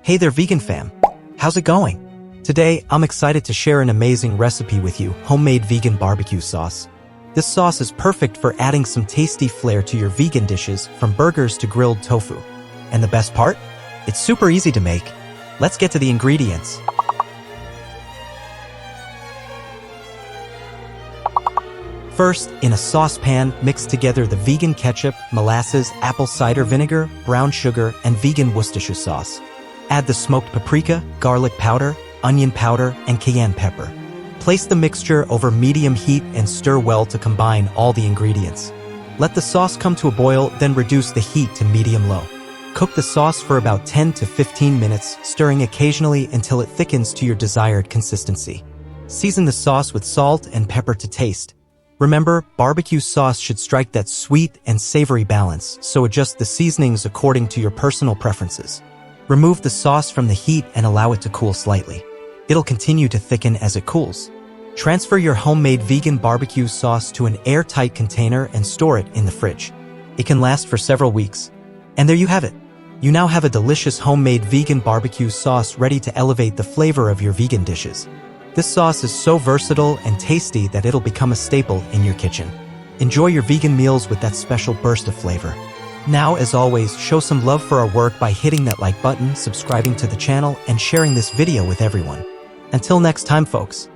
Hey there, vegan fam. How's it going? Today, I'm excited to share an amazing recipe with you, homemade vegan barbecue sauce. This sauce is perfect for adding some tasty flair to your vegan dishes, from burgers to grilled tofu. And the best part? It's super easy to make. Let's get to the ingredients. First, in a saucepan, mix together the vegan ketchup, molasses, apple cider vinegar, brown sugar, and vegan Worcestershire sauce. Add the smoked paprika, garlic powder, onion powder, and cayenne pepper. Place the mixture over medium heat and stir well to combine all the ingredients. Let the sauce come to a boil, then reduce the heat to medium-low. Cook the sauce for about 10 to 15 minutes, stirring occasionally until it thickens to your desired consistency. Season the sauce with salt and pepper to taste. Remember, barbecue sauce should strike that sweet and savory balance, so adjust the seasonings according to your personal preferences. Remove the sauce from the heat and allow it to cool slightly. It'll continue to thicken as it cools. Transfer your homemade vegan barbecue sauce to an airtight container and store it in the fridge. It can last for several weeks. And there you have it. You now have a delicious homemade vegan barbecue sauce ready to elevate the flavor of your vegan dishes. This sauce is so versatile and tasty that it'll become a staple in your kitchen. Enjoy your vegan meals with that special burst of flavor. Now, as always, show some love for our work by hitting that like button, subscribing to the channel, and sharing this video with everyone. Until next time, folks.